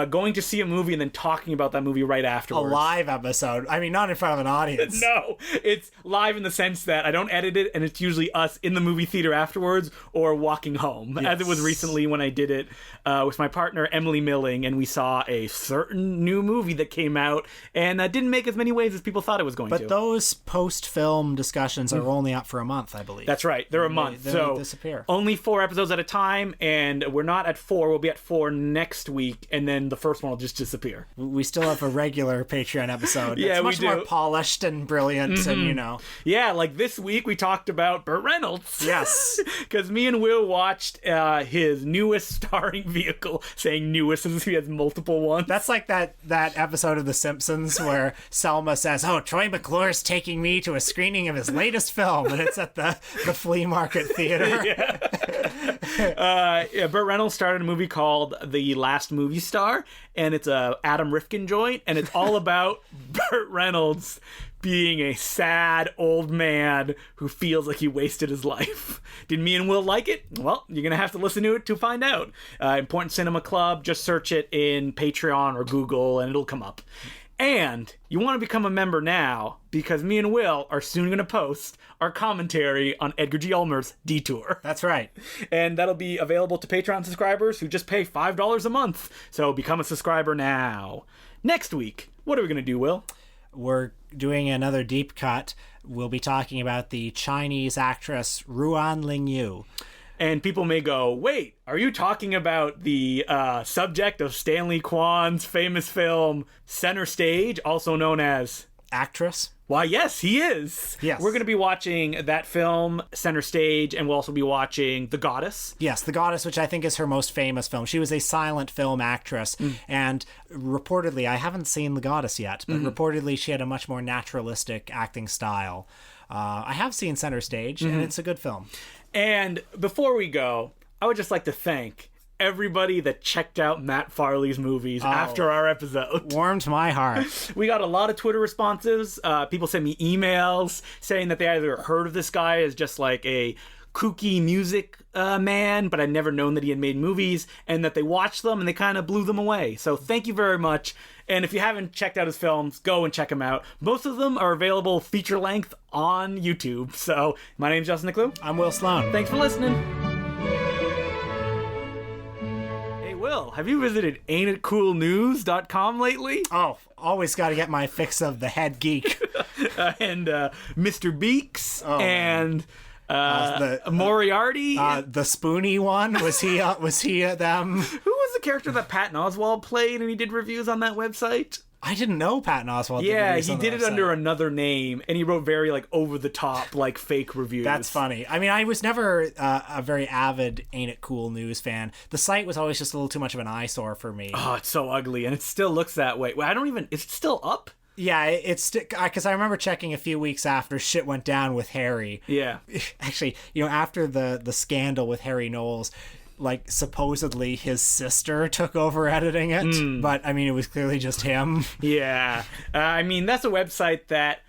going to see a movie and then talking about that movie right A afterwards. live episode. I mean, not in front of an audience. No, it's live in the sense that I don't edit it, and it's usually us in the movie theater afterwards or walking home, as it was recently when I did it with my partner, Emily Milling, and we saw a certain new movie that came out and didn't make as many waves as people thought it was going to. But those post-film discussions are only up for a month, I believe. That's right. They're a month. They so disappear. Only 4 episodes at a time, and we're not at 4. We'll be at 4 next week, and then the first one will just disappear. We still have a regular Patreon episode. Yeah, it's much we do. more polished and brilliant, and you know. Yeah, like this week we talked about Burt Reynolds. Yes. Because me and Will watched his newest starring vehicle, saying newest as if he has multiple ones. That's like that episode of The Simpsons where Selma says, "Oh, Troy McClure's taking me to a screening of his latest film," and it's at the flea market theater. Burt Reynolds started a movie called The Last Movie Star, and it's a Adam Rifkin joint, and it's all about Burt Reynolds being a sad old man who feels like he wasted his life. Did me and Will like it? Well, you're going to have to listen to it to find out. Important Cinema Club, just search it in Patreon or Google and it'll come up. And you want to become a member now because me and Will are soon going to post our commentary on Edgar G. Ulmer's Detour. That's right. And that'll be available to Patreon subscribers who just pay $5 a month. So become a subscriber now. Next week, what are we going to do, Will? We're doing another deep cut. We'll be talking about the Chinese actress Ruan Lingyu. And people may go, wait, are you talking about the subject of Stanley Kwan's famous film Center Stage, also known as... Actress? Why, yes, he is. Yes. We're going to be watching that film, Center Stage, and we'll also be watching The Goddess. Yes, The Goddess, which I think is her most famous film. She was a silent film actress, and reportedly, I haven't seen The Goddess yet, but reportedly she had a much more naturalistic acting style. I have seen Center Stage, and it's a good film. And before we go, I would just like to thank everybody that checked out Matt Farley's movies after our episode. Warmed my heart. We got a lot of Twitter responses. People sent me emails saying that they either heard of this guy as just like a kooky music man, but I'd never known that he had made movies, and that they watched them and they kind of blew them away. So thank you very much. And if you haven't checked out his films, go and check them out. Most of them are available feature length on YouTube. So my name's Justin Niclou. I'm Will Sloan. Thanks for listening. Will, have you visited ain'titcoolnews.com lately? Oh, always got to get my fix of The Head Geek. And Mr. Beaks and the Moriarty. The Spoony one, was he them? Who was the character that Patton Oswalt played and he did reviews on that website? I didn't know Patton Oswalt. Yeah, he did it under another name, and he wrote very like over the top, like fake reviews. That's funny. I mean, I was never a very avid Ain't It Cool News fan. The site was always just a little too much of an eyesore for me. Oh, it's so ugly, and it still looks that way. I don't even. Is it still up? Yeah, it's because I remember checking a few weeks after shit went down with Harry. Yeah. Actually, after the scandal with Harry Knowles, like supposedly his sister took over editing it, but I mean it was clearly just him. Yeah. I mean, that's a website that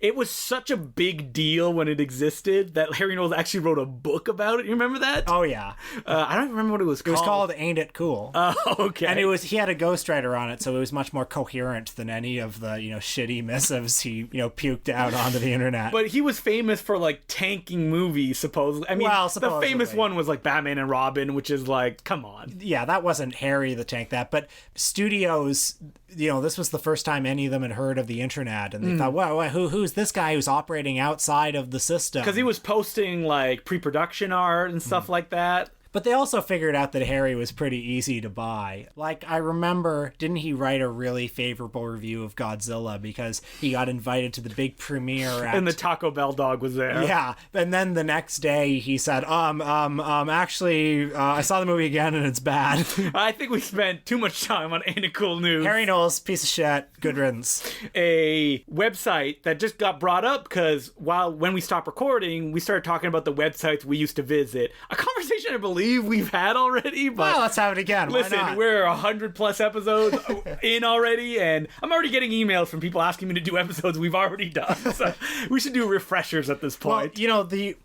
it was such a big deal when it existed that Harry Knowles actually wrote a book about it. You remember that? Oh yeah. I don't remember what it was called. It was called Ain't It Cool? Oh, okay. And he had a ghostwriter on it, so it was much more coherent than any of the, shitty missives he, puked out onto the internet. But he was famous for, like, tanking movies, supposedly. I mean, the famous one was, like, Batman and Robin, which is, like, come on. Yeah, that wasn't Harry that tanked that. But studios, this was the first time any of them had heard of the internet. And they thought, well, who's this guy who's operating outside of the system? Because he was posting, like, pre-production art and stuff like that. But they also figured out that Harry was pretty easy to buy. Like, I remember, didn't he write a really favorable review of Godzilla because he got invited to the big premiere and the Taco Bell dog was there. Yeah, and then the next day he said, actually, I saw the movie again and it's bad. I think we spent too much time on Ain't It Cool News. Harry Knowles, piece of shit, good riddance. A website that just got brought up because when we stopped recording, we started talking about the websites we used to visit. A conversation I believe we've had already, but well, let's have it again. Listen, we're 100+ episodes in already, and I'm already getting emails from people asking me to do episodes we've already done. So we should do refreshers at this point. Well, the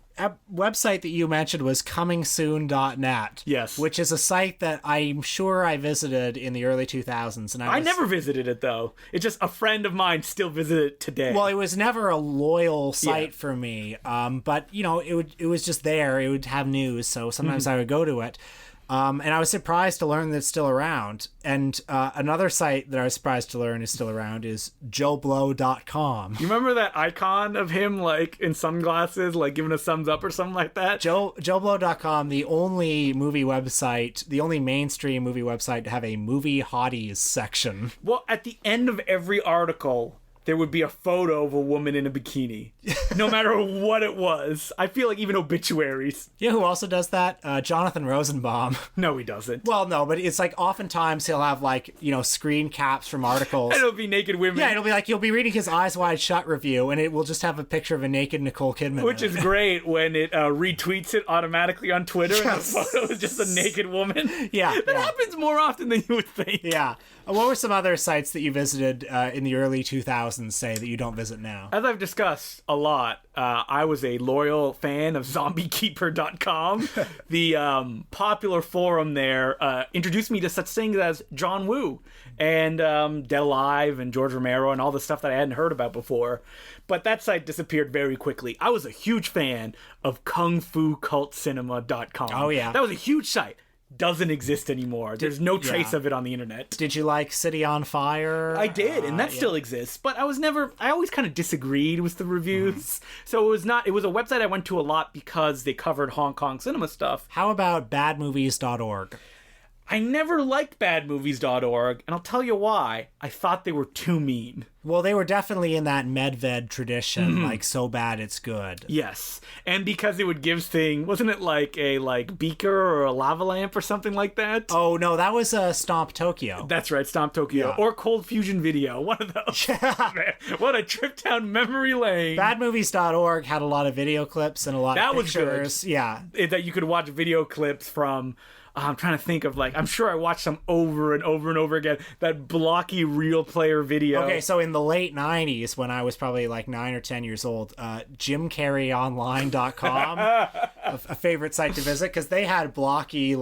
website that you mentioned was comingsoon.net. Yes. Which is a site that I'm sure I visited in the early 2000s. And I never visited it, though. It's just a friend of mine still visited it today. Well, it was never a loyal site for me. But, it was just there. It would have news, so sometimes I would go to it. And I was surprised to learn that it's still around. And another site that I was surprised to learn is still around is joeblow.com. You remember that icon of him, like, in sunglasses, like, giving a thumbs up or something like that? joeblow.com, the only mainstream movie website to have a movie hotties section. Well, at the end of every article, there would be a photo of a woman in a bikini, no matter what it was. I feel like even obituaries. You know who also does that? Jonathan Rosenbaum. No, he doesn't. Well, no, but it's like oftentimes he'll have like, screen caps from articles. And it'll be naked women. Yeah, it'll be like, you'll be reading his Eyes Wide Shut review, and it will just have a picture of a naked Nicole Kidman. Which is great when it retweets it automatically on Twitter, and the photo is just a naked woman. Yeah. That happens more often than you would think. Yeah. What were some other sites that you visited in the early 2000s, say, that you don't visit now? As I've discussed a lot, I was a loyal fan of zombiekeeper.com. The popular forum there introduced me to such things as John Woo and Dead Alive and George Romero and all the stuff that I hadn't heard about before. But that site disappeared very quickly. I was a huge fan of kungfucultcinema.com. Oh, yeah. That was a huge site. Doesn't exist anymore. There's no trace of it on the internet. Did you like City on Fire? I did, and that still exists. But I always kind of disagreed with the reviews. So it was a website I went to a lot because they covered Hong Kong cinema stuff. How about badmovies.org? I never liked badmovies.org, and I'll tell you why. I thought they were too mean. Well, they were definitely in that Medved tradition, like so bad it's good. Yes, and because it would give wasn't it like a beaker or a lava lamp or something like that? Oh no, that was Stomp Tokyo. That's right, Stomp Tokyo, or Cold Fusion Video, one of those. Yeah. Man, what a trip down memory lane. Badmovies.org had a lot of video clips and a lot of pictures. That was good. Yeah, that you could watch video clips from. I'm trying to think of I'm sure I watched some over and over and over again. That blocky Real Player video. Okay, so in the late 90s, when I was probably like 9 or 10 years old, JimCarreyOnline.com, a favorite site to visit, because they had blocky, you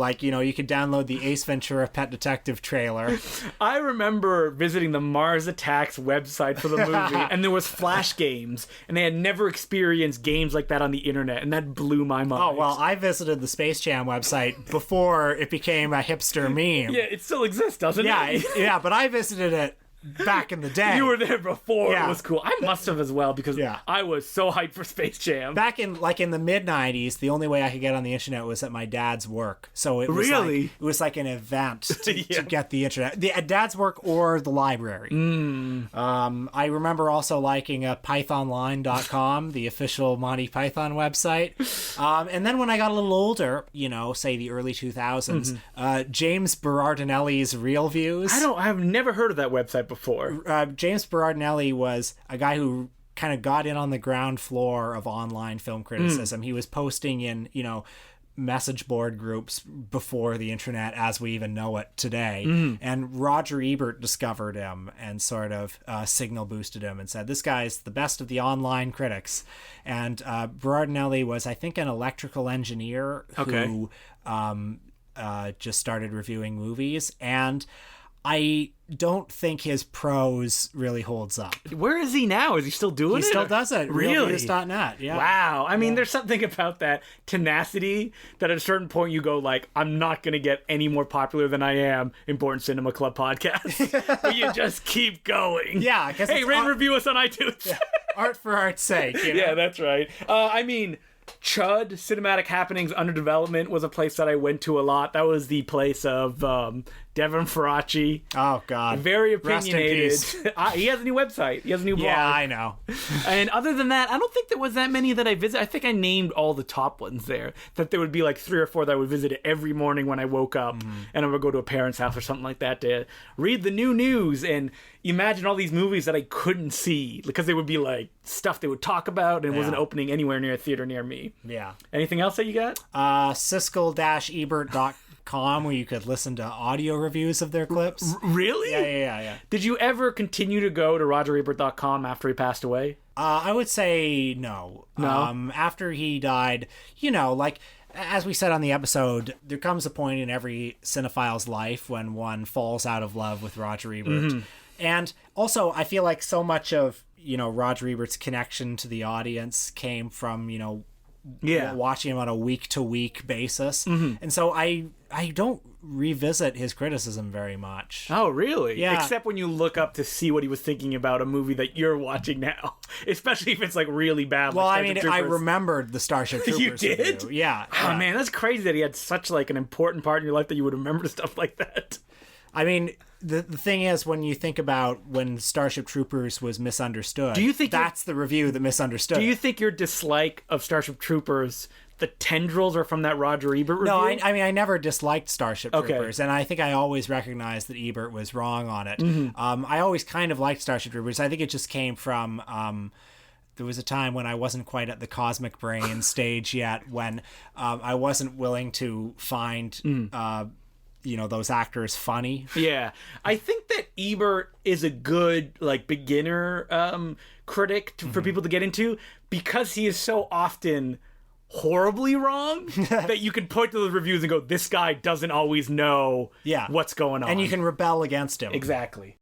could download the Ace Ventura Pet Detective trailer. I remember visiting the Mars Attacks website for the movie, and there was Flash games, and they had never experienced games like that on the internet, and that blew my mind. Oh, well, I visited the Space Jam website before it became a hipster meme. Yeah, it still exists, doesn't it? Yeah, but I visited it back in the day. You were there before. It was cool. I must have as well because I was so hyped for Space Jam. Back in the mid 90s, the only way I could get on the internet was at my dad's work. So it was it was like an event to get the internet. At dad's work or the library. I remember also liking pythonline.com, the official Monty Python website. And then when I got a little older, say the early 2000s, James Berardinelli's Real Views. I've never heard of that website before. James Berardinelli was a guy who kind of got in on the ground floor of online film criticism. He was posting in, message board groups before the internet as we even know it today. And Roger Ebert discovered him and sort of signal boosted him and said, this guy's the best of the online critics. And Berardinelli was, I think, an electrical engineer who just started reviewing movies. And I don't think his prose really holds up. Where is he now? Is he still doing it? He still does it. Really? Realviews.net, yeah. Wow. I mean, there's something about that tenacity that at a certain point you go like, I'm not going to get any more popular than I am. Important Cinema Club podcast. But you just keep going. Yeah. I guess hey, rate and review us on iTunes. Yeah. Art for art's sake. Yeah, that's right. I mean... Chud, Cinematic Happenings Under Development, was a place that I went to a lot. That was the place of Devin Faraci. Oh, God. Very opinionated. He has a new website. He has a new blog. Yeah, I know. And other than that, I don't think there was that many that I visited. I think I named all the top ones there. That there would be like 3 or 4 that I would visit every morning when I woke up. And I would go to a parent's house or something like that to read the new news and imagine all these movies that I couldn't see because they would be like stuff they would talk about and it wasn't opening anywhere near a theater near me. Yeah. Anything else that you got? Siskel-ebert.com where you could listen to audio reviews of their clips. Really? Yeah. Did you ever continue to go to rogerebert.com after he passed away? I would say no. After he died, like as we said on the episode, there comes a point in every cinephile's life when one falls out of love with Roger Ebert. And also, I feel like so much of, Roger Ebert's connection to the audience came from, watching him on a week-to-week basis. And so I don't revisit his criticism very much. Oh, really? Yeah. Except when you look up to see what he was thinking about a movie that you're watching now. Especially if it's, like, really bad. Well, like I mean, I remembered the Starship Troopers You did? review. Yeah. Oh, man, that's crazy that he had such, like, an important part in your life that you would remember stuff like that. I mean... The thing is, when you think about when Starship Troopers was misunderstood, do you think that's the review that misunderstood Do you think your dislike of Starship Troopers, the tendrils are from that Roger Ebert review? No, I mean, I never disliked Starship Troopers, and I think I always recognized that Ebert was wrong on it. I always kind of liked Starship Troopers. I think it just came from... there was a time when I wasn't quite at the cosmic brain stage yet, when I wasn't willing to find... those actors funny. Yeah. I think that Ebert is a good, like, beginner critic for people to get into because he is so often horribly wrong that you can point to the reviews and go, this guy doesn't always know what's going on. And you can rebel against him. Exactly.